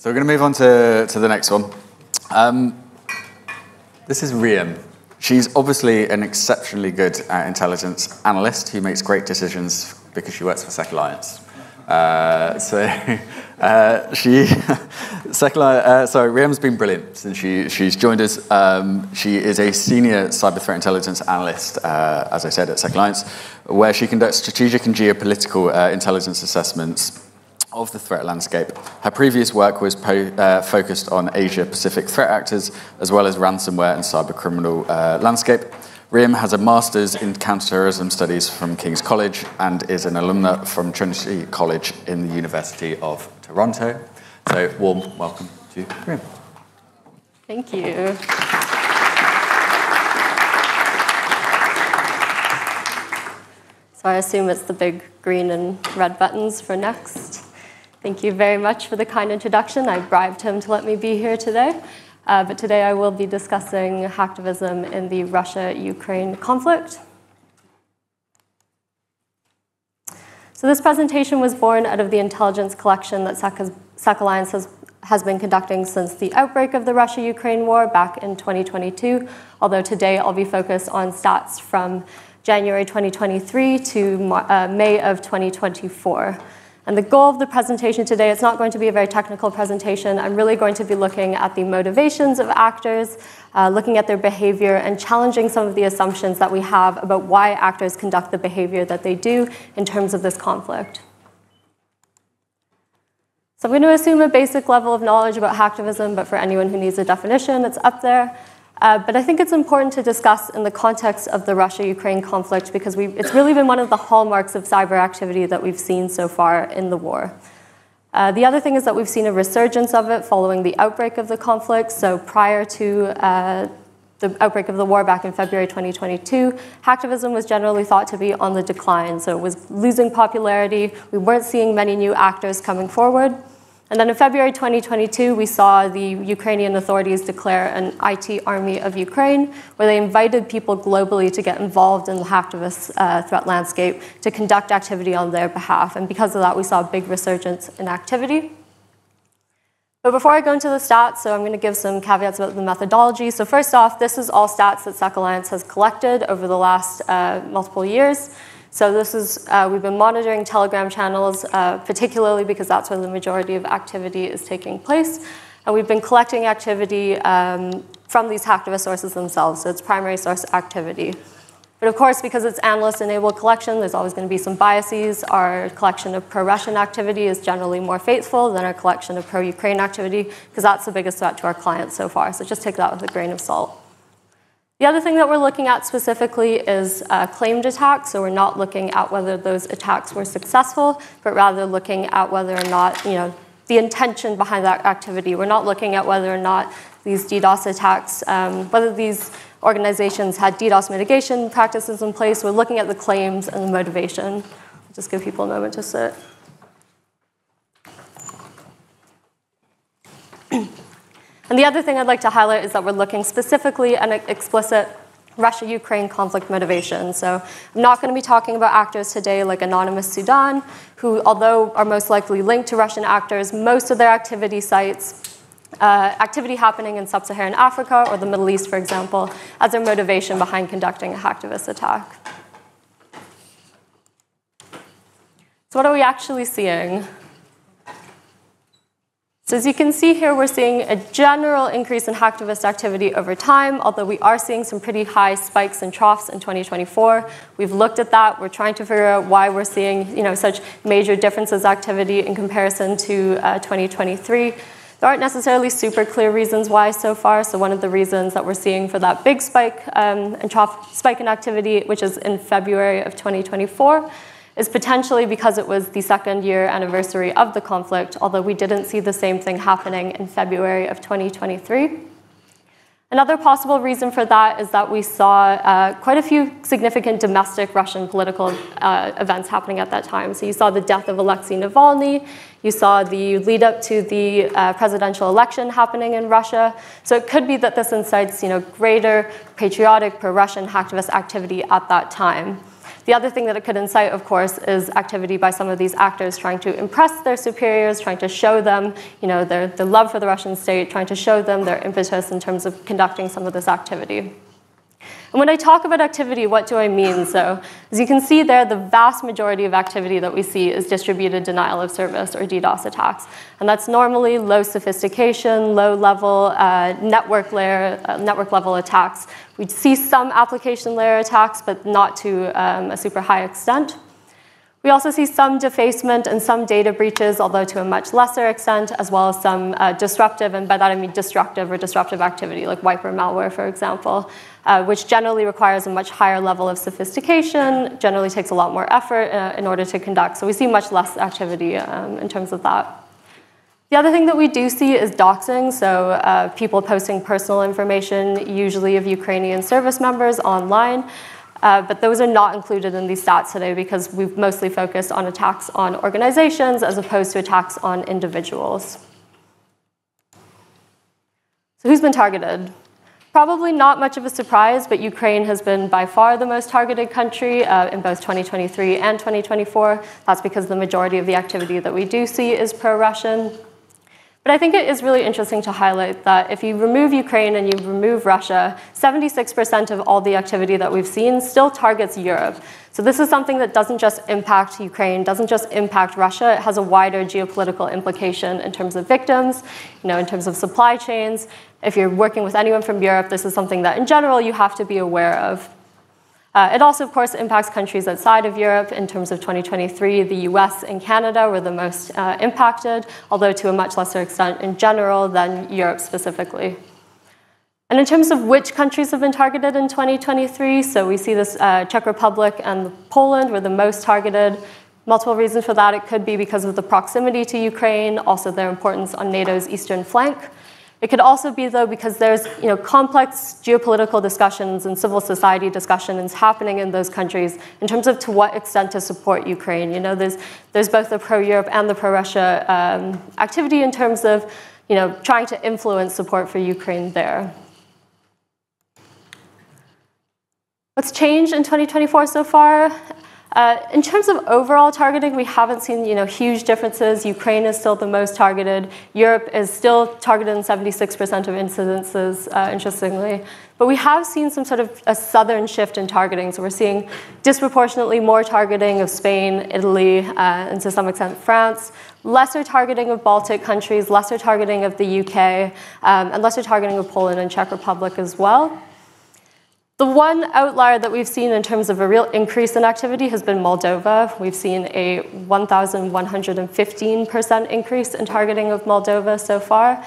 So we're going to move on to the next one. This is Riam. She's obviously an exceptionally good intelligence analyst who makes great decisions because she works for SecAlliance. Riam's been brilliant since she's joined us. She is a senior cyber threat intelligence analyst, as I said, at SecAlliance, where she conducts strategic and geopolitical intelligence assessments of the threat landscape. Her previous work was focused on Asia-Pacific threat actors, as well as ransomware and cybercriminal landscape. Riam has a master's in counterterrorism studies from King's College and is an alumna from Trinity College in the University of Toronto. So, warm welcome to Riam. Thank you. So I assume it's the big green and red buttons for next. Thank you very much for the kind introduction. I bribed him to let me be here today. But today I will be discussing hacktivism in the Russia-Ukraine conflict. So this presentation was born out of the intelligence collection that SecAlliance has been conducting since the outbreak of the Russia-Ukraine war back in 2022, although today I'll be focused on stats from January 2023 to May of 2024. And the goal of the presentation today, it's not going to be a very technical presentation. I'm really going to be looking at the motivations of actors, looking at their behavior, and challenging some of the assumptions that we have about why actors conduct the behavior that they do in terms of this conflict. So I'm going to assume a basic level of knowledge about hacktivism, but for anyone who needs a definition, it's up there. But I think it's important to discuss in the context of the Russia-Ukraine conflict because it's really been one of the hallmarks of cyber activity that we've seen so far in the war. The other thing is that we've seen a resurgence of it following the outbreak of the conflict. So prior to the outbreak of the war back in February 2022, hacktivism was generally thought to be on the decline. So it was losing popularity. We weren't seeing many new actors coming forward. And then in February 2022, we saw the Ukrainian authorities declare an IT army of Ukraine, where they invited people globally to get involved in the hacktivist threat landscape to conduct activity on their behalf. And because of that, we saw a big resurgence in activity. But before I go into the stats, so I'm going to give some caveats about the methodology. So first off, this is all stats that SecAlliance has collected over the last multiple years. So this is, we've been monitoring Telegram channels, particularly because that's where the majority of activity is taking place. And we've been collecting activity from these hacktivist sources themselves, so it's primary source activity. But of course, because it's analyst-enabled collection, there's always going to be some biases. Our collection of pro-Russian activity is generally more faithful than our collection of pro-Ukraine activity, because that's the biggest threat to our clients so far. So just take that with a grain of salt. The other thing that we're looking at specifically is claimed attacks. So we're not looking at whether those attacks were successful, but rather looking at whether or not, the intention behind that activity. We're not looking at whether or not these DDoS attacks, whether these organizations had DDoS mitigation practices in place. We're looking at the claims and the motivation. I'll just give people a moment to sit. And the other thing I'd like to highlight is that we're looking specifically at an explicit Russia-Ukraine conflict motivation. So I'm not going to be talking about actors today like Anonymous Sudan, who, although are most likely linked to Russian actors, most of their activity sites, activity happening in sub-Saharan Africa or the Middle East, for example, as their motivation behind conducting a hacktivist attack. So what are we actually seeing? So as you can see here, we're seeing a general increase in hacktivist activity over time, although we are seeing some pretty high spikes and troughs in 2024. We've looked at that. We're trying to figure out why we're seeing such major differences activity in comparison to 2023. There aren't necessarily super clear reasons why so far. So one of the reasons that we're seeing for that big spike and trough spike in activity, which is in February of 2024, is potentially because it was the second-year anniversary of the conflict, although we didn't see the same thing happening in February of 2023. Another possible reason for that is that we saw quite a few significant domestic Russian political events happening at that time. So you saw the death of Alexei Navalny, you saw the lead up to the presidential election happening in Russia. So it could be that this incites greater patriotic pro-Russian hacktivist activity at that time. The other thing that it could incite, of course, is activity by some of these actors trying to impress their superiors, trying to show them, their love for the Russian state, trying to show them their impetus in terms of conducting some of this activity. And when I talk about activity, what do I mean? So as you can see there, the vast majority of activity that we see is distributed denial of service or DDoS attacks. And that's normally low sophistication, low level network level attacks. We see some application layer attacks, but not to a super high extent. We also see some defacement and some data breaches, although to a much lesser extent, as well as some disruptive, and by that I mean destructive or disruptive activity, like wiper malware, for example, which generally requires a much higher level of sophistication, generally takes a lot more effort in order to conduct. So we see much less activity in terms of that. The other thing that we do see is doxing, so people posting personal information, usually of Ukrainian service members, online. But those are not included in these stats today because we've mostly focused on attacks on organizations as opposed to attacks on individuals. So who's been targeted? Probably not much of a surprise, but Ukraine has been by far the most targeted country in both 2023 and 2024. That's because the majority of the activity that we do see is pro-Russian. But I think it is really interesting to highlight that if you remove Ukraine and you remove Russia, 76% of all the activity that we've seen still targets Europe. So this is something that doesn't just impact Ukraine, doesn't just impact Russia, it has a wider geopolitical implication in terms of victims, in terms of supply chains. If you're working with anyone from Europe, this is something that in general you have to be aware of. It also, of course, impacts countries outside of Europe. In terms of 2023, the US and Canada were the most impacted, although to a much lesser extent in general than Europe specifically. And in terms of which countries have been targeted in 2023, so we see this Czech Republic and Poland were the most targeted. Multiple reasons for that. It could be because of the proximity to Ukraine, also their importance on NATO's eastern flank. It could also be, though, because there's complex geopolitical discussions and civil society discussions happening in those countries in terms of to what extent to support Ukraine. There's both the pro-Europe and the pro-Russia activity in terms of trying to influence support for Ukraine there. What's changed in 2024 so far? In terms of overall targeting, we haven't seen huge differences. Ukraine is still the most targeted. Europe is still targeted in 76% of incidences, interestingly. But we have seen some sort of a southern shift in targeting. So we're seeing disproportionately more targeting of Spain, Italy, and to some extent France, lesser targeting of Baltic countries, lesser targeting of the UK, and lesser targeting of Poland and Czech Republic as well. The one outlier that we've seen in terms of a real increase in activity has been Moldova. We've seen a 1,115% increase in targeting of Moldova so far.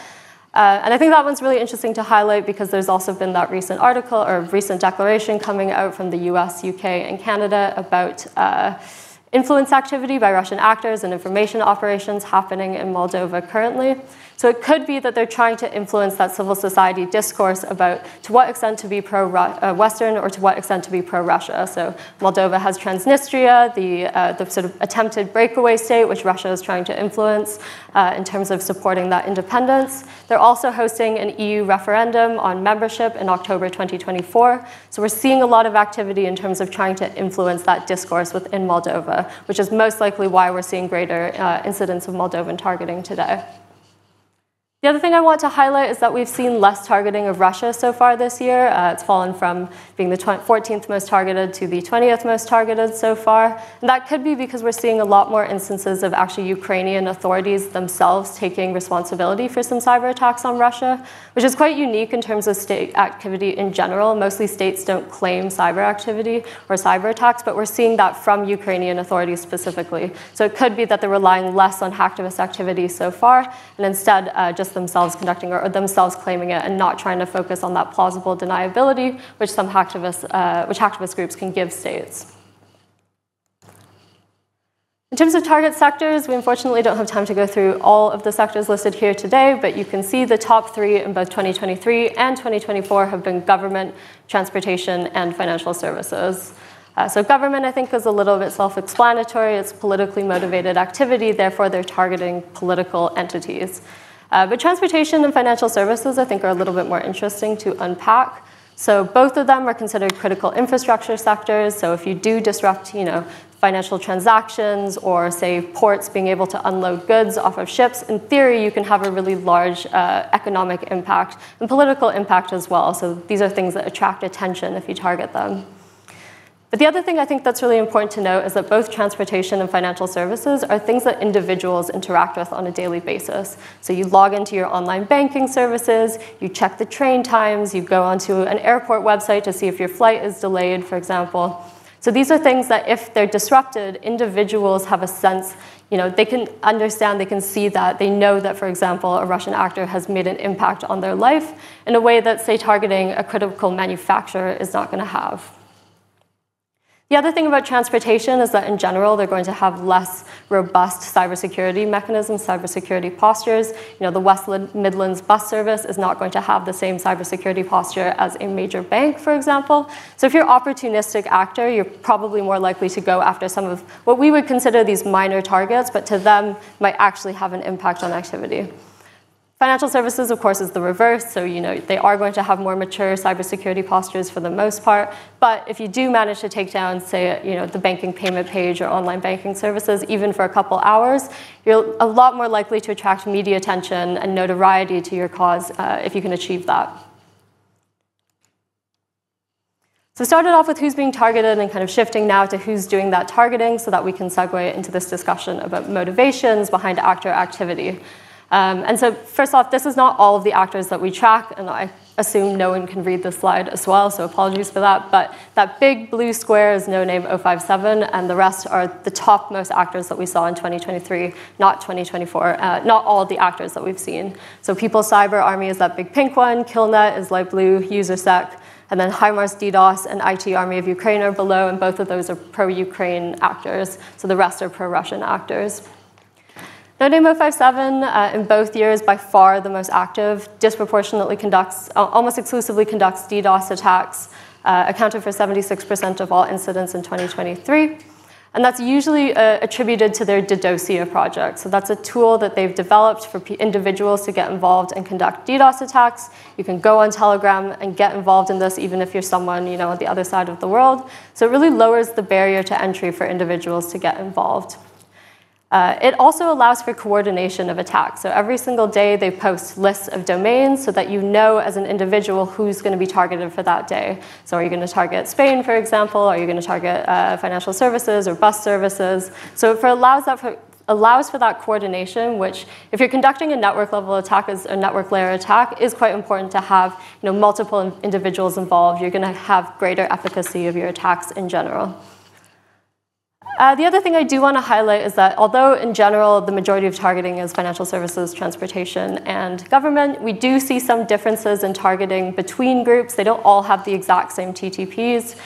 And I think that one's really interesting to highlight because there's also been that recent article or recent declaration coming out from the US, UK, and Canada about influence activity by Russian actors and information operations happening in Moldova currently. So it could be that they're trying to influence that civil society discourse about to what extent to be pro-Western or to what extent to be pro-Russia. So Moldova has Transnistria, the sort of attempted breakaway state, which Russia is trying to influence in terms of supporting that independence. They're also hosting an EU referendum on membership in October 2024. So we're seeing a lot of activity in terms of trying to influence that discourse within Moldova, which is most likely why we're seeing greater incidents of Moldovan targeting today. The other thing I want to highlight is that we've seen less targeting of Russia so far this year. It's fallen from being the 14th most targeted to the 20th most targeted so far. And that could be because we're seeing a lot more instances of actually Ukrainian authorities themselves taking responsibility for some cyber attacks on Russia, which is quite unique in terms of state activity in general. Mostly states don't claim cyber activity or cyber attacks, but we're seeing that from Ukrainian authorities specifically. So it could be that they're relying less on hacktivist activity so far, and instead just themselves conducting or themselves claiming it and not trying to focus on that plausible deniability, which some hacktivist groups can give states. In terms of target sectors, we unfortunately don't have time to go through all of the sectors listed here today, but you can see the top three in both 2023 and 2024 have been government, transportation, and financial services. So government, I think, is a little bit self-explanatory. It's politically motivated activity, therefore they're targeting political entities. But transportation and financial services, I think, are a little bit more interesting to unpack. So both of them are considered critical infrastructure sectors. So if you do disrupt, financial transactions or, say, ports being able to unload goods off of ships, in theory, you can have a really large economic impact and political impact as well. So these are things that attract attention if you target them. But the other thing I think that's really important to note is that both transportation and financial services are things that individuals interact with on a daily basis. So you log into your online banking services, you check the train times, you go onto an airport website to see if your flight is delayed, for example. So these are things that if they're disrupted, individuals have a sense, they can understand, they can see that, they know that, for example, a Russian actor has made an impact on their life in a way that, say, targeting a critical manufacturer is not going to have. The other thing about transportation is that in general, they're going to have less robust cybersecurity mechanisms, cybersecurity postures. The West Midlands bus service is not going to have the same cybersecurity posture as a major bank, for example. So if you're an opportunistic actor, you're probably more likely to go after some of what we would consider these minor targets, but to them might actually have an impact on activity. Financial services, of course, is the reverse. So, they are going to have more mature cybersecurity postures for the most part. But if you do manage to take down, say, the banking payment page or online banking services, even for a couple hours, you're a lot more likely to attract media attention and notoriety to your cause if you can achieve that. So started off with who's being targeted and kind of shifting now to who's doing that targeting so that we can segue into this discussion about motivations behind actor activity. And so first off, this is not all of the actors that we track, and I assume no one can read this slide as well, so apologies for that. But that big blue square is no-name 057, and the rest are the top most actors that we saw in 2023, not 2024, not all of the actors that we've seen. So People's Cyber Army is that big pink one, Killnet is light blue, UserSec, and then HIMARS DDoS and IT Army of Ukraine are below, and both of those are pro-Ukraine actors, so the rest are pro-Russian actors. No-name 057 in both years, by far the most active, disproportionately conducts, almost exclusively conducts DDoS attacks, accounted for 76% of all incidents in 2023. And that's usually attributed to their Didosia project. So that's a tool that they've developed for individuals to get involved and conduct DDoS attacks. You can go on Telegram and get involved in this even if you're someone on the other side of the world. So it really lowers the barrier to entry for individuals to get involved. It also allows for coordination of attacks. So every single day they post lists of domains so that you know as an individual who's going to be targeted for that day. So are you going to target Spain, for example? Are you going to target financial services or bus services? So it allows for that coordination, which if you're conducting a network level attack, a network layer attack, is quite important to have multiple individuals involved. You're going to have greater efficacy of your attacks in general. The other thing I do want to highlight is that although in general the majority of targeting is financial services, transportation, and government, we do see some differences in targeting between groups. They don't all have the exact same TTPs.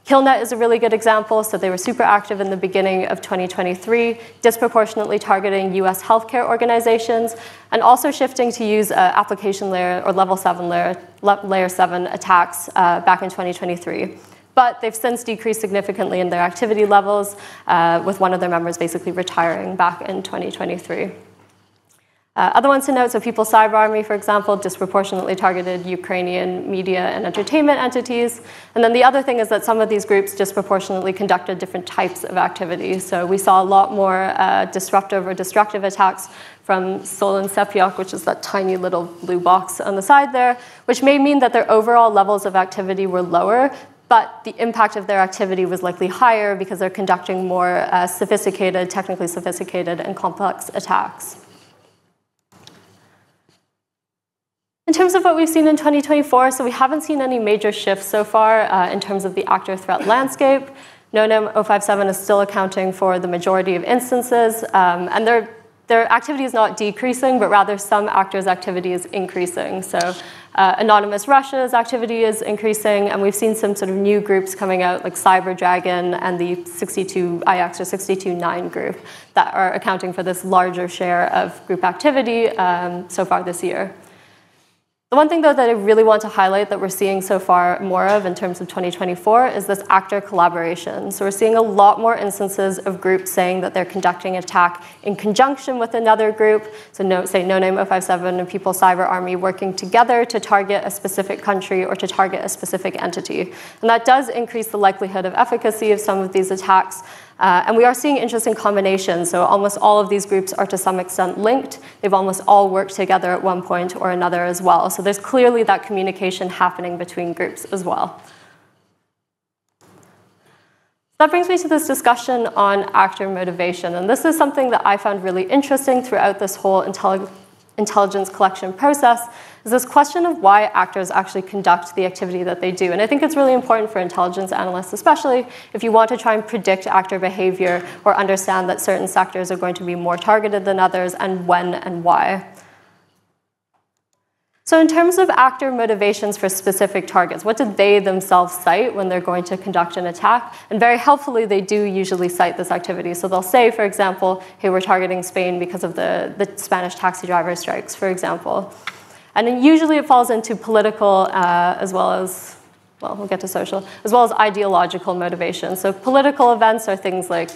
Killnet is a really good example. So they were super active in the beginning of 2023, disproportionately targeting US healthcare organizations, and also shifting to use application layer or layer 7 attacks back in 2023. But they've since decreased significantly in their activity levels, with one of their members basically retiring back in 2023. Other ones to note, so People's Cyber Army, for example, disproportionately targeted Ukrainian media and entertainment entities. And then the other thing is that some of these groups disproportionately conducted different types of activities. So we saw a lot more disruptive or destructive attacks from Sol and Sepiok, which is that tiny little blue box on the side there, which may mean that their overall levels of activity were lower, but the impact of their activity was likely higher because they're conducting more sophisticated, technically sophisticated, and complex attacks. In terms of what we've seen in 2024, so we haven't seen any major shifts so far in terms of the actor threat landscape. No-name 057 is still accounting for the majority of instances, and their activity is not decreasing, but rather some actors' activity is increasing. So Anonymous Russia's activity is increasing, and we've seen some sort of new groups coming out, like Cyber Dragon and the 62IX or 62.9 group, that are accounting for this larger share of group activity so far this year. The one thing, though, that I really want to highlight that we're seeing so far more of in terms of 2024 is this actor collaboration. So we're seeing a lot more instances of groups saying that they're conducting an attack in conjunction with another group. So say No Name 057 and People's Cyber Army working together to target a specific country or to target a specific entity. And that does increase the likelihood of efficacy of some of these attacks. And we are seeing interesting combinations. So almost all of these groups are to some extent linked. They've almost all worked together at one point or another as well. So there's clearly that communication happening between groups as well. That brings me to this discussion on actor motivation. And this is something that I found really interesting throughout this whole intelligence collection process, is this question of why actors actually conduct the activity that they do. And I think it's really important for intelligence analysts, especially if you want to try and predict actor behavior or understand that certain sectors are going to be more targeted than others, and when and why. So in terms of actor motivations for specific targets, what do they themselves cite when they're going to conduct an attack? And very helpfully, they do usually cite this activity. So they'll say, for example, hey, we're targeting Spain because of the Spanish taxi driver strikes, for example. And then usually it falls into political as well as, well, we'll get to social, as well as ideological motivations. So political events are things like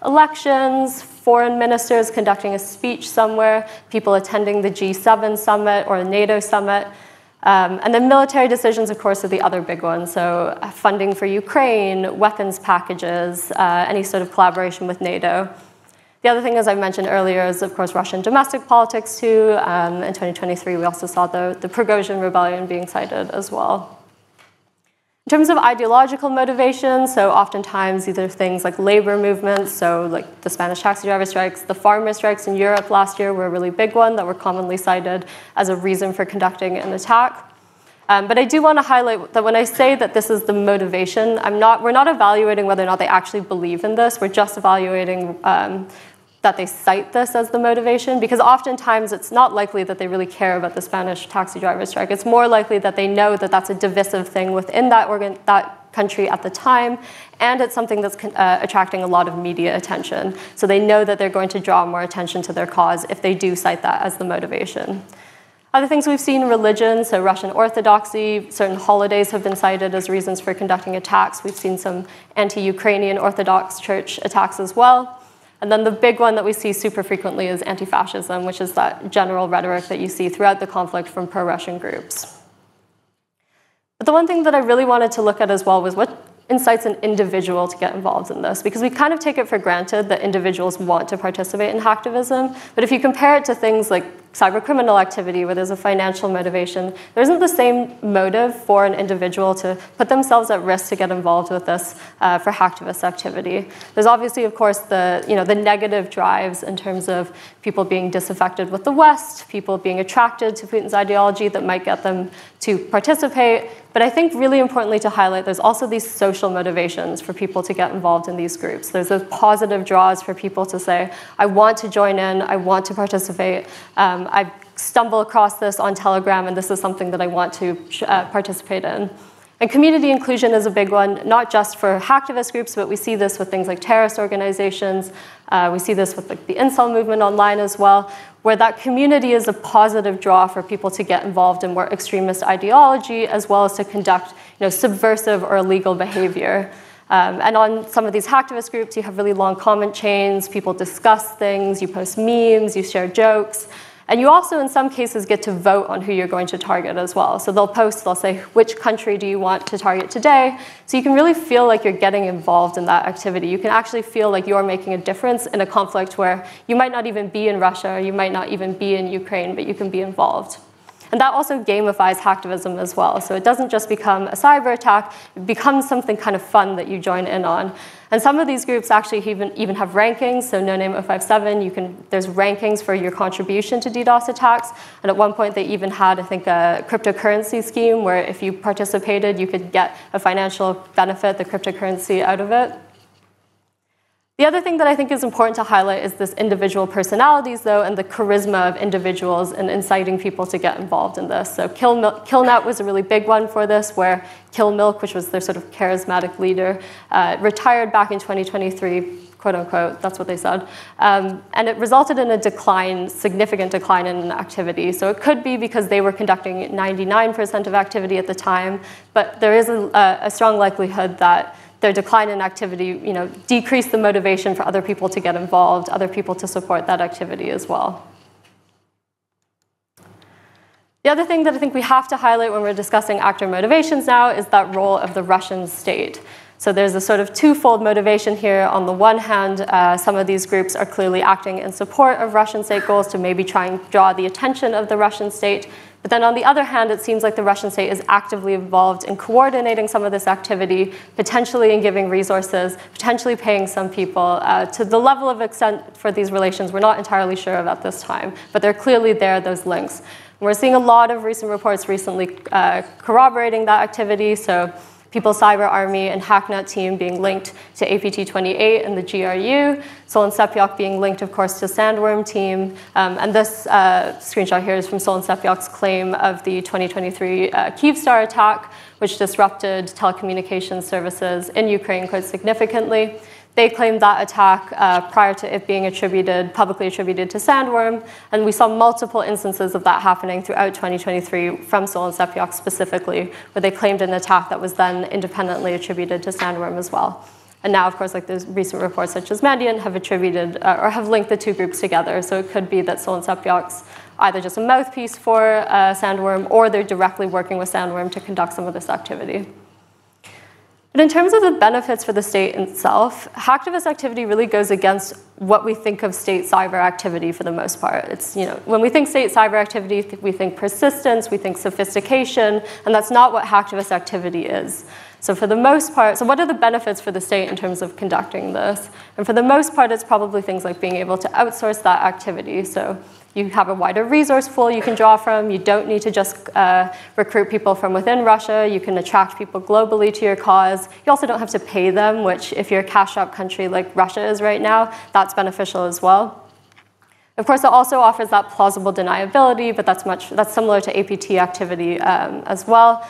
elections, foreign ministers conducting a speech somewhere, people attending the G7 summit or a NATO summit. And then military decisions, of course, are the other big ones. So funding for Ukraine, weapons packages, any sort of collaboration with NATO. The other thing, as I mentioned earlier, is, of course, Russian domestic politics, too. In 2023, we also saw the Prigozhin rebellion being cited as well. In terms of ideological motivations, so oftentimes either things like labor movements, so like the Spanish taxi driver strikes, the farmer strikes in Europe last year were a really big one that were commonly cited as a reason for conducting an attack. But I do want to highlight that when I say that this is the motivation, we're not evaluating whether or not they actually believe in this. We're just evaluating that they cite this as the motivation, because oftentimes it's not likely that they really care about the Spanish taxi driver strike. It's more likely that they know that that's a divisive thing within that country at the time, and it's something that's attracting a lot of media attention. So they know that they're going to draw more attention to their cause if they do cite that as the motivation. Other things we've seen, religion, so Russian Orthodoxy, certain holidays have been cited as reasons for conducting attacks. We've seen some anti-Ukrainian Orthodox Church attacks as well. And then the big one that we see super frequently is anti-fascism, which is that general rhetoric that you see throughout the conflict from pro-Russian groups. But the one thing that I really wanted to look at as well was what incites an individual to get involved in this, because we kind of take it for granted that individuals want to participate in hacktivism. But if you compare it to things like cybercriminal activity where there's a financial motivation, there isn't the same motive for an individual to put themselves at risk to get involved with this for hacktivist activity. There's obviously, of course, the negative drives in terms of people being disaffected with the West, people being attracted to Putin's ideology that might get them to participate. But I think really importantly to highlight, there's also these social motivations for people to get involved in these groups. There's those positive draws for people to say, I want to join in, I want to participate. I stumble across this on Telegram, and this is something that I want to participate in. And community inclusion is a big one, not just for hacktivist groups, but we see this with things like terrorist organizations. We see this with like the incel movement online as well, where that community is a positive draw for people to get involved in more extremist ideology, as well as to conduct subversive or illegal behavior. And on some of these hacktivist groups, you have really long comment chains, people discuss things, you post memes, you share jokes. And you also, in some cases, get to vote on who you're going to target as well. So they'll say, which country do you want to target today? So you can really feel like you're getting involved in that activity. You can actually feel like you're making a difference in a conflict where you might not even be in Russia, or you might not even be in Ukraine, but you can be involved. And that also gamifies hacktivism as well. So it doesn't just become a cyber attack, it becomes something kind of fun that you join in on. And some of these groups actually even have rankings. So No Name 057, there's rankings for your contribution to DDoS attacks. And at one point they even had, I think, a cryptocurrency scheme where if you participated, you could get a financial benefit, the cryptocurrency out of it. The other thing that I think is important to highlight is this individual personalities, though, and the charisma of individuals in inciting people to get involved in this. So Killnet was a really big one for this, where Kill Milk, which was their sort of charismatic leader, retired back in 2023, quote unquote, that's what they said. And it resulted in a decline, significant decline in activity. So it could be because they were conducting 99% of activity at the time, but there is a strong likelihood that their decline in activity, decreased the motivation for other people to get involved, other people to support that activity as well. The other thing that I think we have to highlight when we're discussing actor motivations now is that role of the Russian state. So there's a sort of twofold motivation here. On the one hand, some of these groups are clearly acting in support of Russian state goals to maybe try and draw the attention of the Russian state. But then on the other hand, it seems like the Russian state is actively involved in coordinating some of this activity, potentially in giving resources, potentially paying some people. To the level of extent for these relations, we're not entirely sure of at this time, but they're clearly there, those links. We're seeing a lot of recent reports recently corroborating that activity. So People's Cyber Army and HackNet team being linked to APT28 and the GRU, Sol and Sepyok being linked, of course, to Sandworm team. And this screenshot here is from Sol and Sepyok's claim of the 2023 Kyivstar attack, which disrupted telecommunications services in Ukraine quite significantly. They claimed that attack prior to it being publicly attributed to Sandworm, and we saw multiple instances of that happening throughout 2023 from Sol and Sepyok specifically, where they claimed an attack that was then independently attributed to Sandworm as well. And now, of course, like there's recent reports such as Mandiant have attributed or have linked the two groups together. So it could be that Sol and Sepyok's either just a mouthpiece for Sandworm, or they're directly working with Sandworm to conduct some of this activity. But in terms of the benefits for the state itself, hacktivist activity really goes against what we think of state cyber activity for the most part. It's, when we think state cyber activity, we think persistence, we think sophistication, and that's not what hacktivist activity is. So for the most part, so what are the benefits for the state in terms of conducting this? And for the most part, it's probably things like being able to outsource that activity. So you have a wider resource pool you can draw from. You don't need to just recruit people from within Russia. You can attract people globally to your cause. You also don't have to pay them, which if you're a cash-strapped country like Russia is right now, that's beneficial as well. Of course, it also offers that plausible deniability, but that's similar to APT activity as well.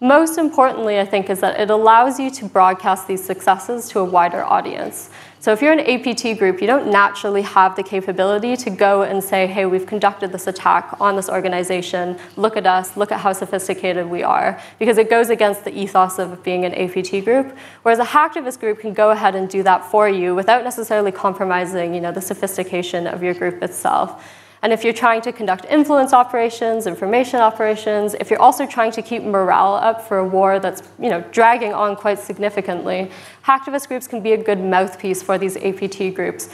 Most importantly, I think, is that it allows you to broadcast these successes to a wider audience. So if you're an APT group, you don't naturally have the capability to go and say, hey, we've conducted this attack on this organization, look at us, look at how sophisticated we are, because it goes against the ethos of being an APT group, whereas a hacktivist group can go ahead and do that for you without necessarily compromising, the sophistication of your group itself. And if you're trying to conduct influence operations, information operations, if you're also trying to keep morale up for a war that's dragging on quite significantly, hacktivist groups can be a good mouthpiece for these APT groups,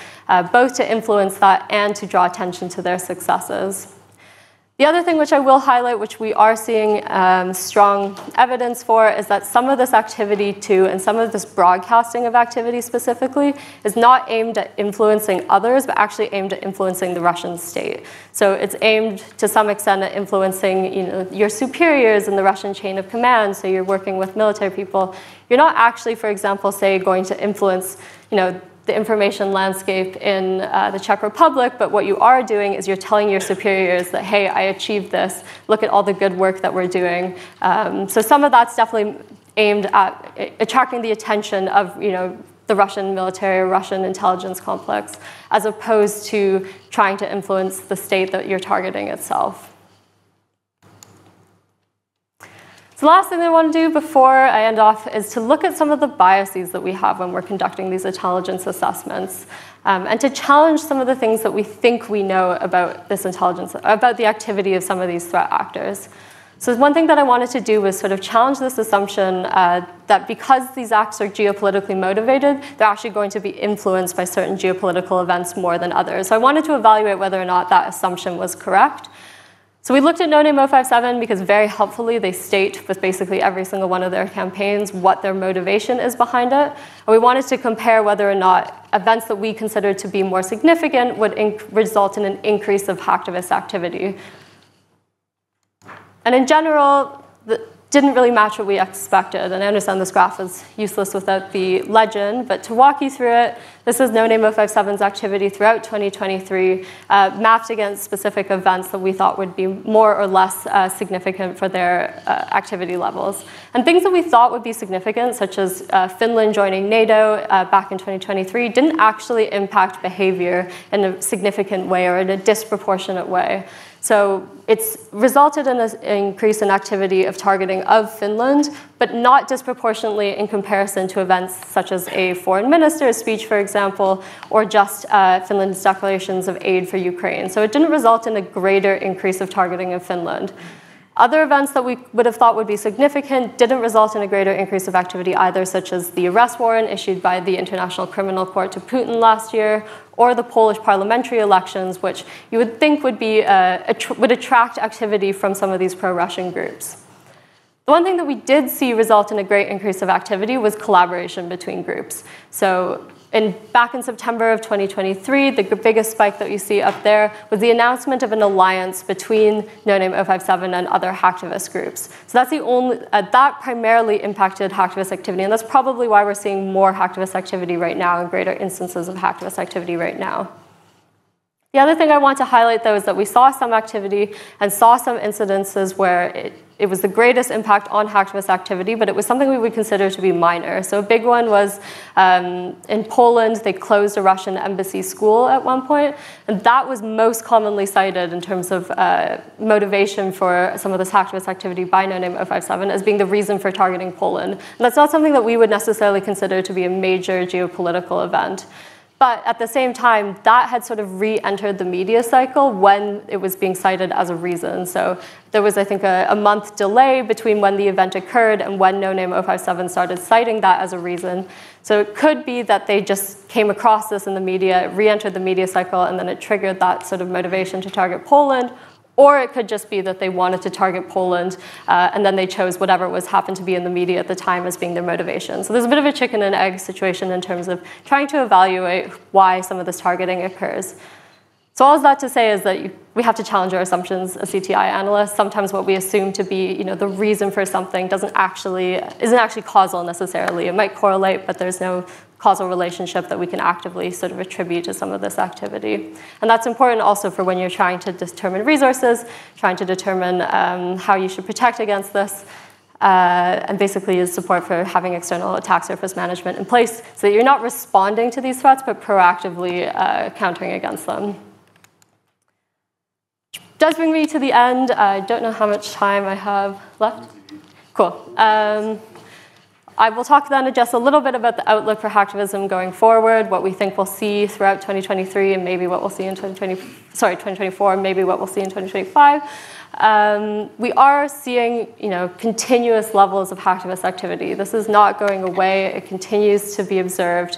both to influence that and to draw attention to their successes. The other thing which I will highlight, which we are seeing strong evidence for, is that some of this activity too, and some of this broadcasting of activity specifically, is not aimed at influencing others, but actually aimed at influencing the Russian state. So it's aimed to some extent at influencing your superiors in the Russian chain of command, so you're working with military people. You're not actually, for example, say, going to influence the information landscape in the Czech Republic, but what you are doing is you're telling your superiors that, hey, I achieved this, look at all the good work that we're doing. So some of that's definitely aimed at attracting the attention of the Russian military or Russian intelligence complex, as opposed to trying to influence the state that you're targeting itself. So the last thing that I want to do before I end off is to look at some of the biases that we have when we're conducting these intelligence assessments, and to challenge some of the things that we think we know about this intelligence, about the activity of some of these threat actors. So one thing that I wanted to do was sort of challenge this assumption that because these acts are geopolitically motivated, they're actually going to be influenced by certain geopolitical events more than others. So I wanted to evaluate whether or not that assumption was correct. So we looked at No Name 057 because very helpfully they state with basically every single one of their campaigns what their motivation is behind it. And we wanted to compare whether or not events that we considered to be more significant would result in an increase of hacktivist activity. And in general, didn't really match what we expected. And I understand this graph is useless without the legend, but to walk you through it, this is No Name 057's activity throughout 2023, mapped against specific events that we thought would be more or less significant for their activity levels. And things that we thought would be significant, such as Finland joining NATO back in 2023, didn't actually impact behavior in a significant way or in a disproportionate way. So it's resulted in an increase in activity of targeting of Finland, but not disproportionately in comparison to events such as a foreign minister's speech, for example, or just Finland's declarations of aid for Ukraine. So it didn't result in a greater increase of targeting of Finland. Other events that we would have thought would be significant didn't result in a greater increase of activity either, such as the arrest warrant issued by the International Criminal Court to Putin last year, or the Polish parliamentary elections, which you would think would attract activity from some of these pro-Russian groups. The one thing that we did see result in a great increase of activity was collaboration between groups. So back in September of 2023, the biggest spike that you see up there was the announcement of an alliance between No Name 057 and other hacktivist groups. So that's the only, that primarily impacted hacktivist activity, and that's probably why we're seeing more hacktivist activity right now and greater instances of hacktivist activity right now. The other thing I want to highlight, though, is that we saw some activity and saw some incidences where it was the greatest impact on hacktivist activity, but it was something we would consider to be minor. So a big one was in Poland, they closed a Russian embassy school at one point, and that was most commonly cited in terms of motivation for some of this hacktivist activity by No Name 057 as being the reason for targeting Poland. And that's not something that we would necessarily consider to be a major geopolitical event. But at the same time, that had sort of re-entered the media cycle when it was being cited as a reason. So there was, I think, a month delay between when the event occurred and when No Name 057 started citing that as a reason. So it could be that they just came across this in the media, it re-entered the media cycle, and then it triggered that sort of motivation to target Poland. Or it could just be that they wanted to target Poland, and then they chose whatever was happened to be in the media at the time as being their motivation. So there's a bit of a chicken and egg situation in terms of trying to evaluate why some of this targeting occurs. So all of that to say is that we have to challenge our assumptions as CTI analysts. Sometimes what we assume to be, the reason for something isn't actually causal necessarily. It might correlate, but there's no causal relationship that we can actively sort of attribute to some of this activity. And that's important also for when you're trying to determine resources, trying to determine how you should protect against this, and basically is support for having external attack surface management in place so that you're not responding to these threats, but proactively countering against them. Which does bring me to the end. I don't know how much time I have left. Cool. I will talk then just a little bit about the outlook for hacktivism going forward, what we think we'll see throughout 2023 and maybe what we'll see in 2024 and maybe what we'll see in 2025. We are seeing, continuous levels of hacktivist activity. This is not going away. It continues to be observed.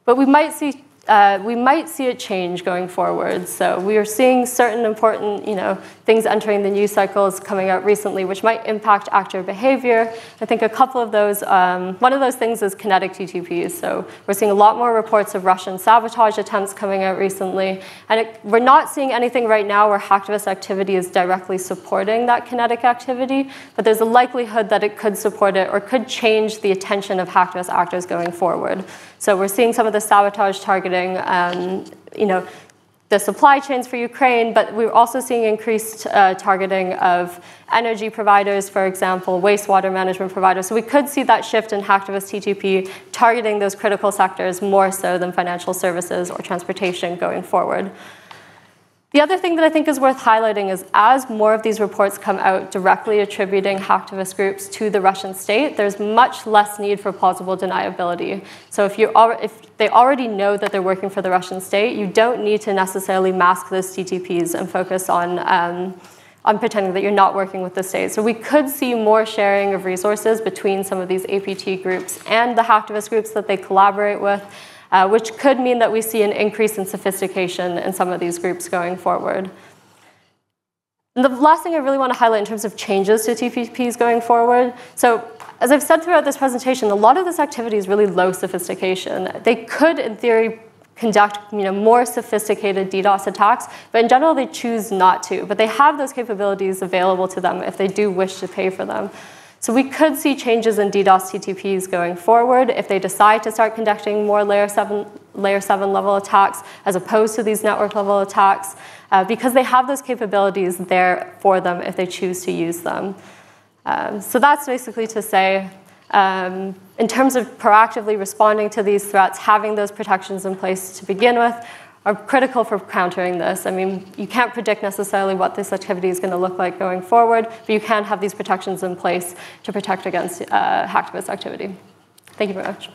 But we might see it change going forward. So we are seeing certain important, things entering the news cycles coming out recently, which might impact actor behavior. I think a couple of those, one of those things is kinetic TTPs. So we're seeing a lot more reports of Russian sabotage attempts coming out recently. And we're not seeing anything right now where hacktivist activity is directly supporting that kinetic activity, but there's a likelihood that it could support it or could change the attention of hacktivist actors going forward. So we're seeing some of the sabotage targeting, the supply chains for Ukraine, but we're also seeing increased targeting of energy providers, for example, wastewater management providers. So we could see that shift in hacktivist TTP targeting those critical sectors more so than financial services or transportation going forward. The other thing that I think is worth highlighting is as more of these reports come out directly attributing hacktivist groups to the Russian state, there's much less need for plausible deniability. So if they already know that they're working for the Russian state, you don't need to necessarily mask those TTPs and focus on pretending that you're not working with the state. So we could see more sharing of resources between some of these APT groups and the hacktivist groups that they collaborate with, which could mean that we see an increase in sophistication in some of these groups going forward. And the last thing I really want to highlight in terms of changes to TPPs going forward, so as I've said throughout this presentation, a lot of this activity is really low sophistication. They could, in theory, conduct more sophisticated DDoS attacks, but in general they choose not to. But they have those capabilities available to them if they do wish to pay for them. So we could see changes in DDoS TTPs going forward if they decide to start conducting more layer 7 level attacks as opposed to these network level attacks, because they have those capabilities there for them if they choose to use them. So that's basically to say, in terms of proactively responding to these threats, having those protections in place to begin with are critical for countering this. I mean, you can't predict necessarily what this activity is going to look like going forward, but you can have these protections in place to protect against hacktivist activity. Thank you very much.